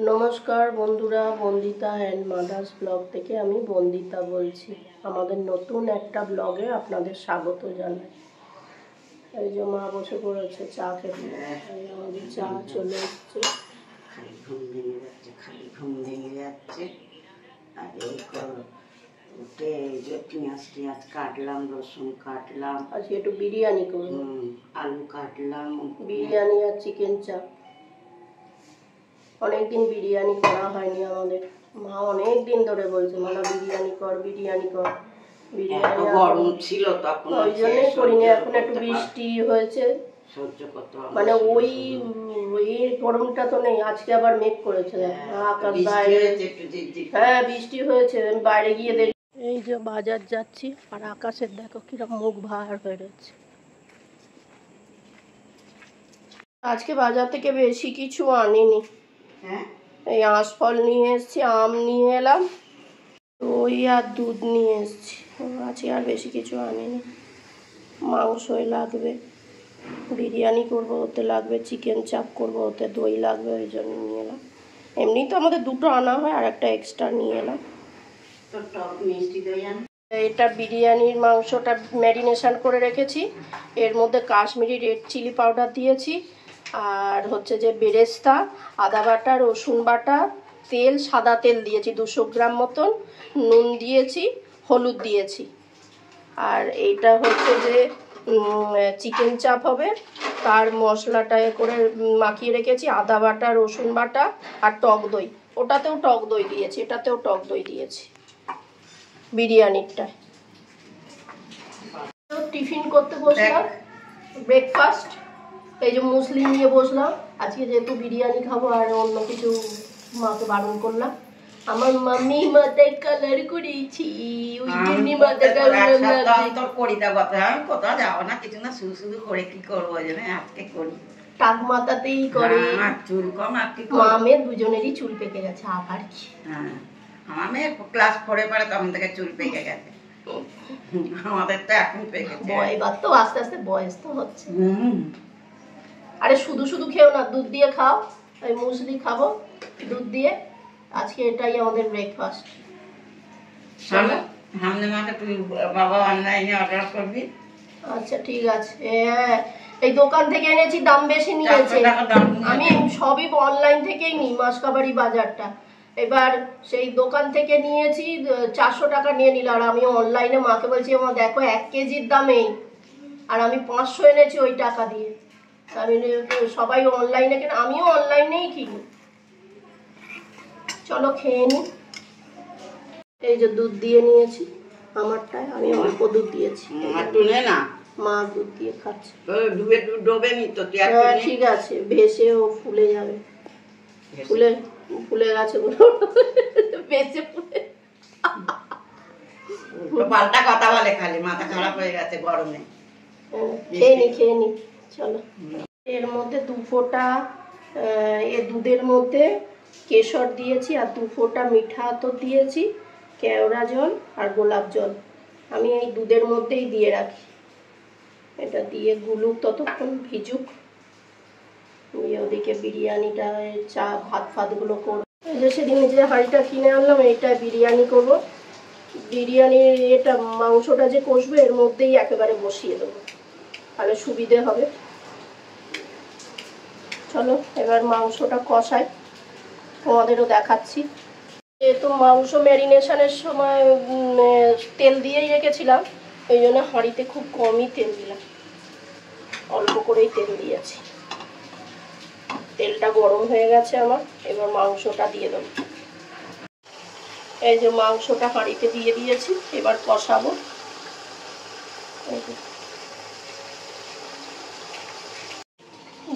নমস্কার বন্ধুরা, Bandita and mother's blog থেকে আমি বন্দিতা বলছি। আমাদের নতুন একটা ব্লগে আপনাদের স্বাগত জানাই। এই যে মা বসে পড়েছে চা খেতে। আমাদের চা চলে এসছে। ঘুম ভেঙে যাচ্ছে আর এই উঠে এই যে পেঁয়াজ কাটলাম, রসুন কাটলাম। আজকে একটু বিরিয়ানি করবো। আলু কাটলাম, বিরিয়ানি আর চিকেন চাপ। অনেকদিন বিরিয়ানি করা হয়নি আমাদের। মা অনেক দিন ধরে বলছে মালা বিরিয়ানি কর, বিরিয়ানি কর। বিরিয়ানি গরম ছিল তখন, ওই জন্যই করিনি। এখন একটু বৃষ্টি হয়েছে, সহ্য করতে মানে ওই গরমটা তো নেই। আজকে আবার মেঘ করেছে, আকাশ বাইরে। হ্যাঁ বৃষ্টি হয়েছে, আমি বাইরে গিয়ে দেখি। এই যে বাজার যাচ্ছি আর আকাশের দেখো কিরকম মুখ ভার হয়ে রয়েছে। আজকে বাজার থেকে বেশি কিছু আনিনি। এই আঁশফল নিয়ে এসছি, আম নিয়ে এলাম, দই আর দুধ নিয়ে এসছি। আজকে আর বেশি কিছু আনিনি। মাংসই লাগবে, বিরিয়ানি করবো, ওতে লাগবে। চিকেন চাপ করবো, ওতে দই লাগবে, ওই জন্য নিয়ে এলাম। এমনি তো আমাদের দুটো আনা হয়, আর একটা এক্সট্রা নিয়ে এলাম। এটা বিরিয়ানির মাংসটা ম্যারিনেশন করে রেখেছি। এর মধ্যে কাশ্মীরি রেড চিলি পাউডার দিয়েছি, আর হচ্ছে যে বেরেস্তা, আদা বাটা, রসুন বাটা, তেল, সাদা তেল দিয়েছি 200 গ্রাম মতন, নুন দিয়েছি, হলুদ দিয়েছি। আর এইটা হচ্ছে যে চিকেন চাপ হবে, তার মশলাটা করে মাখিয়ে রেখেছি। আদা বাটা, রসুন বাটা আর টক দই। ওটাতেও টক দই দিয়েছি, এটাতেও টক দই দিয়েছি বিরিয়ানিরটায়। টিফিন করতে বসলাম, ব্রেকফাস্ট। এই যে মুসলি নিয়ে বসলাম। আজকে যেহেতু বিরিয়ানি খাবো আর অন্য কিছু মাকে বারণ করলাম। আমার মাম্মি মাথায় কালার করেছি, ওই জন্য মাথা কালার করি। তা কথা আমি কোথাও যাবো না, কিছু না, শুধু শুধু করে কি করবো, ওই জন্য আজকে করি। টাক মাথাতেই করে। চুল কম আর কি, মামের দুজনেরই চুল পেকে গেছে। আবার কি, আমার মেয়ে ক্লাস 4-এ পড়ে তখন থেকে চুল পেকে গেছে। আমাদের তো এখন পেকে এবার তো আস্তে আস্তে বয়স তো হচ্ছে। আরে শুধু শুধু খেও না, দুধ দিয়ে খাও। এই মুসলি খাবো দুধ দিয়ে। আজকে এটাই আমাদের ব্রেকফাস্ট। সামনে মাসে তুই বাবা অনলাইনে অর্ডার করবি। আচ্ছা ঠিক আছে। হ্যাঁ এই দোকান থেকে এনেছি, দাম বেশি নিয়েছে। আমি সবই অনলাইন থেকেই নিই, মাসকাবাড়ি বাজারটা। এবার সেই দোকান থেকে নিয়েছি, 400 টাকা নিয়ে নিল। আর আমি অনলাইনে মাকে বলছি, আমার দেখো 1 কেজির দামেই, আর আমি 500 এনেছি ওই টাকা দিয়ে। আমি সবাই অনলাইনে কেন, আমিও অনলাইনেই কিনি। চলো খেয়ে নি। এই যে দুধ দিয়ে নিয়েছি আমারটায়, আমি অল্প দুধ দিয়েছি। মা দুধ দিয়ে খাচ্ছে। ঠিক আছে, ভেসে ও ফুলে যাবে। ফুলে গেছে ভেসে ফুলে। পাল্টা কথা বলে খালি, মাথা খারাপ হয়ে গেছে গরমে। খেয়ে নি চলো। এর মধ্যে 2 ফোঁটা দুধের মধ্যে কেশর দিয়েছি, আর 2 ফোঁটা মিঠা আতর দিয়েছি, কেওড়া জল আর গোলাপ জল। আমি এই দুধের মধ্যেই দিয়ে রাখি। এটা দিয়ে গুলুক, ততক্ষণ ভিজুক। ওদিকে বিরিয়ানিটা, চা ভাত ফাতগুলো করবো। এই যে সেদিন যে হাঁড়িটা কিনে আনলাম, এইটা বিরিয়ানি করবো। বিরিয়ানির এটা মাংসটা যে কষবে এর মধ্যেই একেবারে বসিয়ে দেবো, তাহলে সুবিধে হবে। চলো এবার মাংসটা কষাই, তোমাদেরও দেখাচ্ছি। যেহেতু মাংস ম্যারিনেশনের সময় তেল দিয়েই রেখেছিলাম, ওই জন্য হাঁড়িতে খুব কমই তেল দিলাম, অল্প করেই তেল দিয়েছি। তেলটা গরম হয়ে গেছে আমার, এবার মাংসটা দিয়ে দেবো। এই যে মাংসটা হাঁড়িতে দিয়ে দিয়েছি, এবার কষাবো।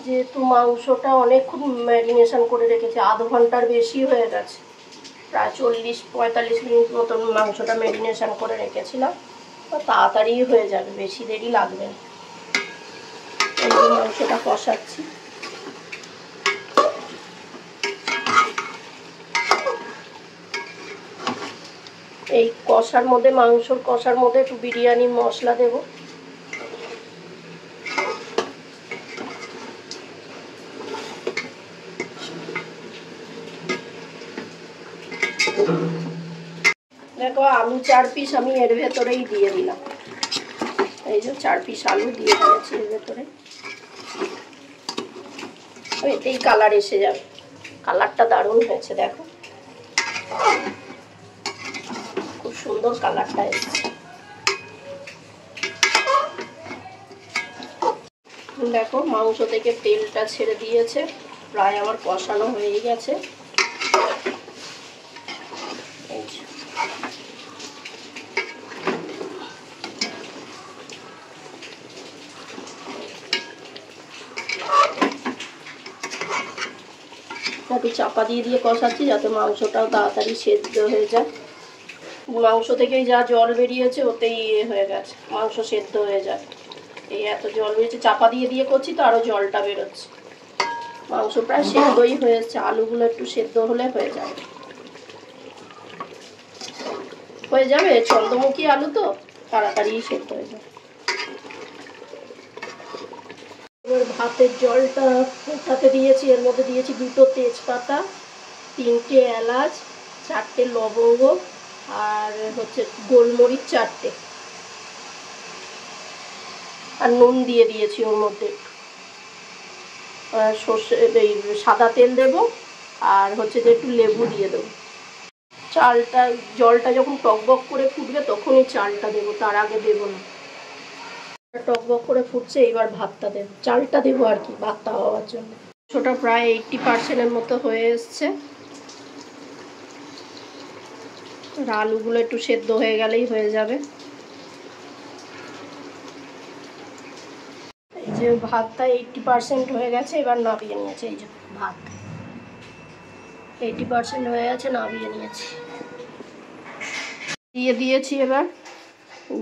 যেহেতু মাংসটা অনেকক্ষণ ম্যারিনেশন করে রেখেছি, আধ ঘন্টার বেশি হয়ে গেছে, প্রায় 40-45 মিনিট মতন মাংসটা ম্যারিনেশন করে রেখেছিলাম। তাড়াতাড়ি হয়ে যাবে, বেশি দেরি লাগবে না। এই যে মাংসটা কষাচ্ছি। এই কষার মধ্যে, মাংসর কষার মধ্যে একটু বিরিয়ানি মশলা দেবো। দেখো আলু 4 পিস আমি এর ভেতরেই দিয়ে দিলাম। এই যে 4 পিস আলু দিয়ে দিয়েছি এর ভেতরে। এতেই কালার এসে যাবে, কালারটা দারুণ হয়েছে দেখো, খুব সুন্দর কালারটা এসেছে। দেখো মাংস থেকে তেলটা ছেড়ে দিয়েছে, প্রায় আমার কষানো হয়ে গেছে। একটু চাপা দিয়ে দিয়ে কষাচ্ছি যাতে মাংসটাও তাড়াতাড়ি সেদ্ধ হয়ে যায়। মাংস থেকেই যা জল বেরিয়েছে ওতেই হয়ে গেছে, মাংস সেদ্ধ হয়ে যায়। এই এত জল বেরিয়েছে, চাপা দিয়ে দিয়ে করছি তো আরও জলটা বেরোচ্ছে। মাংস প্রায় সেদ্ধই হয়ে যাচ্ছে, আলুগুলো একটু সেদ্ধ হলে হয়ে যাবে। চন্দ্রমুখী আলু তো তাড়াতাড়ি সেদ্ধ হয়ে যাবে। এবার ভাতের জলটা ফোটাতে দিয়েছি, এর মধ্যে দিয়েছি 2টো তেজপাতা, 3টে এলাচ, 4টে লবঙ্গ, আর হচ্ছে গোলমরিচ 4টে, আর নুন দিয়ে দিয়েছি ওর মধ্যে। সর্ষে এই সাদা তেল দেবো, আর হচ্ছে যে একটু লেবু দিয়ে দেবো। চালটা জলটা যখন টকবক করে ফুটবে তখনই চালটা দেবো, তার আগে দেবো না। টকবক করে ফুটছে, এবার ভাতটা দেবো, চালটা দেবো আর কি ভাতটা হওয়ার জন্য। ওটা প্রায় 80% মতো হয়ে এসছে। আলুগুলো একটু সেদ্ধ হয়ে গেলেই হয়ে যাবে। এই যে ভাতটা 80% হয়ে গেছে, এবার নামিয়ে নিয়েছে। এই যে ভাত 80% হয়ে গেছে, নামিয়ে নিয়েছি। দিয়ে দিয়েছি এবার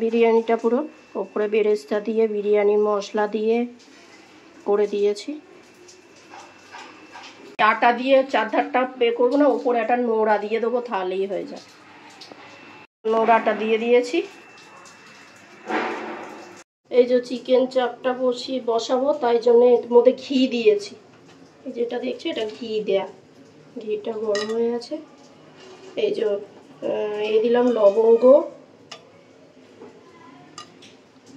বিরিয়ানিটা, পুরো ওপরে বেরেস্তা দিয়ে বিরিয়ানির মশলা দিয়ে করে দিয়েছি। আটা দিয়ে চারধারটা বের করবো না, উপরে একটা নোড়া দিয়ে দেবো, তাহলেই হয়ে যায়। নোড়াটা দিয়ে দিয়েছি। এই যে চিকেন চাপটা বসাবো, তাই জন্য এর মধ্যে ঘি দিয়েছি। যেটা দেখছি এটা ঘি দেয়া, ঘিটা গরম হয়ে আছে। এই যে দিলাম লবঙ্গ,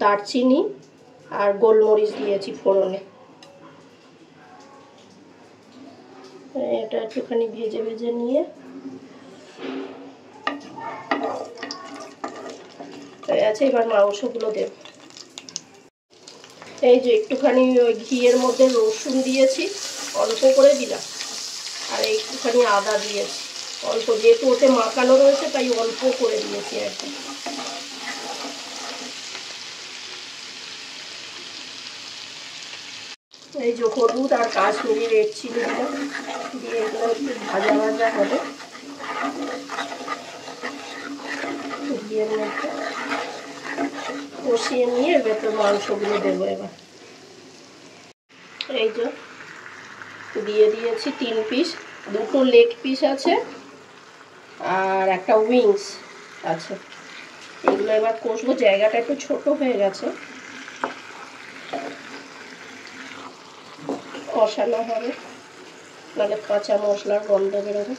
দারচিনি আর গোলমরিচ দিয়েছি ফোড়নে। এটা একটুখানি ভেজে ভেজে নিয়ে হয়ে আছে, এবার মাংসগুলো দেব। এই যে একটুখানি ওই ঘিয়ের মধ্যে রসুন দিয়েছি, অল্প করে দিলাম, আর একটুখানি আদা দিয়েছি অল্প, যেহেতু ওতে মাখানো রয়েছে তাই অল্প করে দিয়েছি আর কি। এই যে হলুদ আর কাশ্মীরি রেড চিলি দিলাম, দিয়ে এগুলো একটু ভাজা ভাজা হবে। ঘিয়ের মধ্যে কষিয়ে নিয়ে ভেতর মাংসগুলো দেবো এবার। এই যে দিয়ে দিয়েছি 3 পিস, 2টো লেগ পিস আছে আর একটা উইংস আছে। এগুলো এবার কষবো, জায়গাটা একটু ছোট হয়ে গেছে, কষানো হবে, নাহলে কাঁচা মশলার গন্ধ বেরোবে।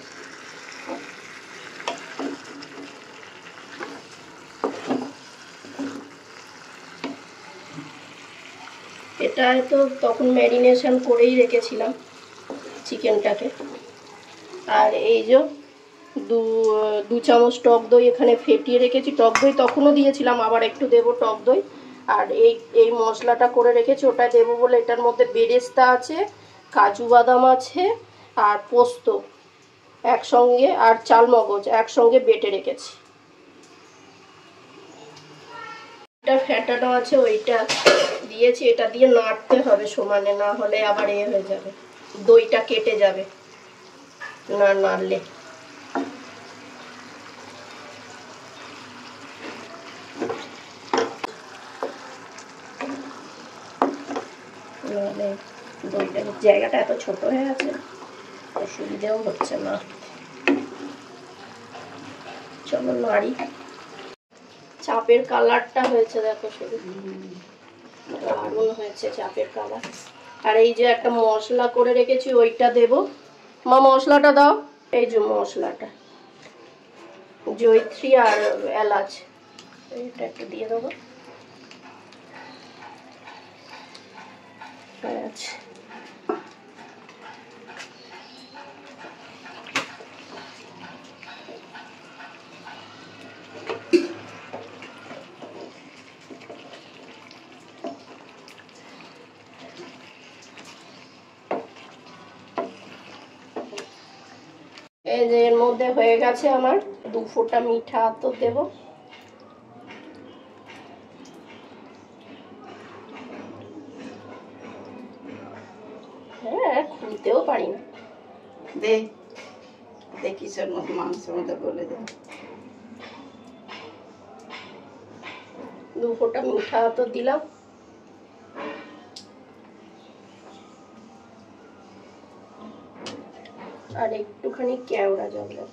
এটা তো তখন ম্যারিনেশন করেই রেখেছিলাম চিকেনটাকে। আর এই যে 2 চামচ টক দই এখানে ফেটিয়ে রেখেছি, টক দই তখনও দিয়েছিলাম, আবার একটু দেবো টক দই। আর এই মশলাটা করে রেখেছি, ওটা দেবো বলে এটার মধ্যে বেরেস্তা আছে, কাজু বাদাম আছে আর পোস্ত একসঙ্গে, আর চালমগজ একসঙ্গে বেটে রেখেছি। এটা ফ্যাটানো আছে, ওইটা দিয়েছি। এটা দিয়ে নাড়তে হবে সমানে, না হলে আবার হয়ে যাবে, দইটা কেটে যাবে না নাড়লে। দইটার জায়গাটা এত ছোট হয়ে আছে, অসুবিধেও হচ্ছে না। চলো নাড়ি। চাপের কালারটা হয়েছে দেখো, শুধু দারুণ হয়েছে চাপের কালার। আর এই যে একটা মশলা করে রেখেছি, ওইটা দেব। মা মশলাটা দাও, এই যে মশলাটা জয়িত্রী আর এলাচ, এটা একটু দিয়ে দেবো। আচ্ছা, এই যে এর মধ্যে হয়ে গেছে আমার, 2 ফোঁটা মিঠা আতর দেব। হ্যাঁ, খুলতেও পারি না। দে কিসের মতো মাংসের মধ্যে বলে দে। 2 ফোঁটা মিঠা আতর দিলাম। আর একটুখানি কেওড়া জল দেব।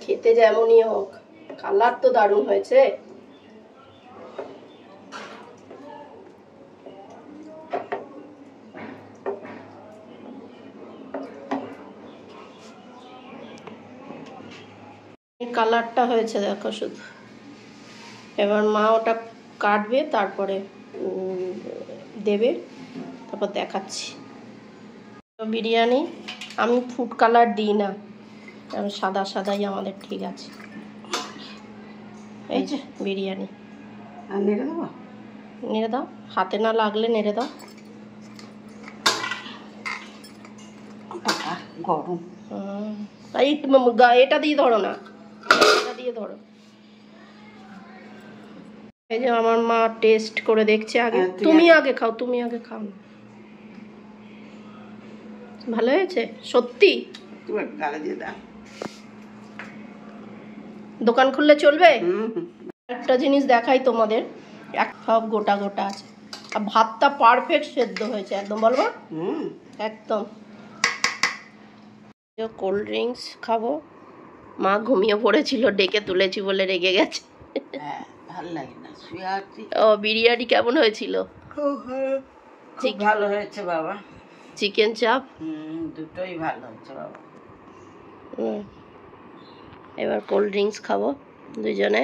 খেতে যেমনই হোক, কালার তো দারুণ হয়েছে। কালারটা হয়েছে দেখো শুধু। এবার মা ওটা কাটবে, তারপরে দেবে, তারপর দেখাচ্ছি। বিরিয়ানি আমি ফুড কালার দিই না, আমি সাদা সাদাই আমাদের ঠিক আছে। এই যে বিরিয়ানি, নেড়ে দেবো, নেড়ে দাও, হাতে না লাগলে নেড়ে দাও। গরম। এই এটা দিয়ে ধরো না, এটা দিয়ে ধরো। এই যে আমার মা টেস্ট করে দেখছে আগে। তুমি আগে খাও, তুমি আগে খাও। ভালো হয়েছে সত্যি? দোকান খুললে চলবে। একটা জিনিস দেখাই তোমাদের, সব গোটা গোটা আছে, আর ভাতটা পারফেক্ট সেদ্ধ হয়েছে একদম। বলবো একদম। কোল্ড ড্রিঙ্কস খাবো। মা ঘুমিয়ে পড়েছিল, ডেকে তুলেছি বলে রেগে গেছে। ভালো লাগে না, ও বিরিয়ানি কেমন হয়েছিল? খুব ভালো হয়েছে বাবা। চিকেন চাপ দুটোই ভালো হয়েছে বাবা। এবার কোল্ড ড্রিঙ্কস খাবো দুজনে,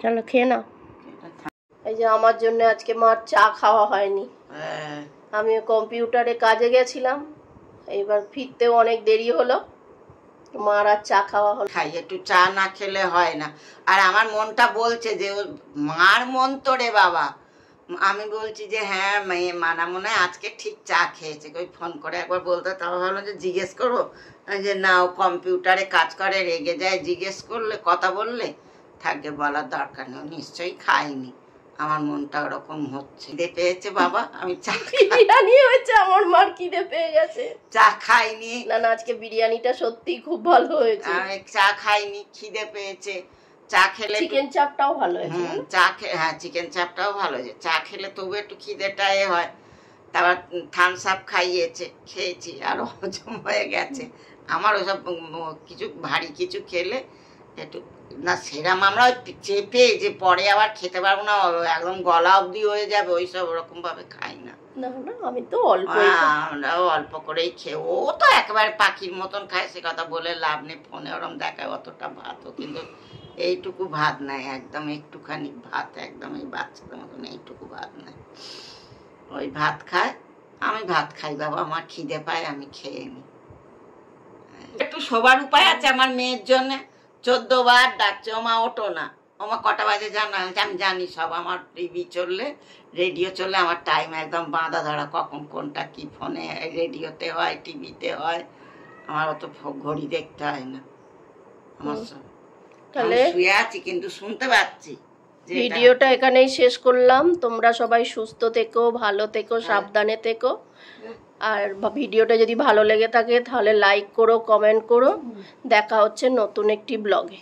চলো খেয়ে নাও। এই যে আমার জন্য আজকে মার চা খাওয়া হয়নি। আমি কম্পিউটারে কাজে গেছিলাম, এবার ফিরতেও অনেক দেরি হলো, মার আর চা খাওয়া হলো। খাই, একটু চা না খেলে হয় না। আর আমার মনটা বলছে যে মার মন তো রে বাবা, আমি বলছি যে হ্যাঁ মানা মনে হয় আজকে ঠিক চা খেয়েছে। ওই ফোন করে একবার বলতে, তাও ভাবলাম যে জিজ্ঞেস করবো, যে না ও কম্পিউটারে কাজ করে রেগে যায়, জিজ্ঞেস করলে কথা বললে থাকবে, বলার দরকার নেই, নিশ্চয়ই খাইনি। আমার মনটা ওরকম হচ্ছে। খিদে পেয়েছে বাবা, আমি চা বিরিয়ানি হয়েছে, আমার মার খিদে পেয়ে গেছে, চা খাইনি। না না, আজকে বিরিয়ানিটা সত্যি খুব ভালো হয়েছে। আমি চা খাইনি, খিদে পেয়েছে। চা খেলে চিকেন চাপটাও ভালো হয়েছে। চা খেয়ে, হ্যাঁ চিকেন চাপটাও ভালো হয়েছে। চা খেলে তবু একটু খিদেটা হয়। তারপর থামস আপ খাইয়েছে, খেয়েছি, আর হজম হয়ে গেছে। আমার ওসব কিছু ভারী কিছু খেলে একটু না, সেরাম আমরা চেপে যে পরে আবার খেতে পারবো না, একদম গলা অবধি হয়ে যাবে, ওইসব ওরকম ভাবে খাই না। না না, আমি তো অল্প, আমরাও অল্প করেই খেয়ে, ও তো একেবারে পাখির মতন খায়, সে কথা বলে লাভ নেই, ফোনে ওরম দেখায় অতটা ভাতও, কিন্তু এইটুকু ভাত নাই, একদম একটুখানি ভাত, একদম এই বাচ্চাদের মতন এইটুকু ভাত নাই। ওই ভাত খায়, আমি ভাত খাই বাবা, আমার খিদে পায়, আমি খেয়ে নিই। একটু শোবার উপায় আছে আমার মেয়ের জন্য। 14 বার ডাকছে, ওমা ওঠো না, ওমা কটা বাজে জানা, আমি জানি সব। আমার টিভি চললে, রেডিও চললে আমার টাইম একদম বাঁধা ধরা, কখন কোনটা কি ফোনে রেডিওতে হয়, টিভিতে হয়, আমার অত ঘড়ি দেখতে হয় না। আমার তাহলে শুয়ে আছি কিন্তু শুনতে পাচ্ছি। ভিডিওটা এখানেই শেষ করলাম। তোমরা সবাই সুস্থ থেকো, ভালো থেকো, সাবধানে থেকো। আর ভিডিওটা যদি ভালো লেগে থাকে তাহলে লাইক করো, কমেন্ট করো। দেখা হচ্ছে নতুন একটি ব্লগে।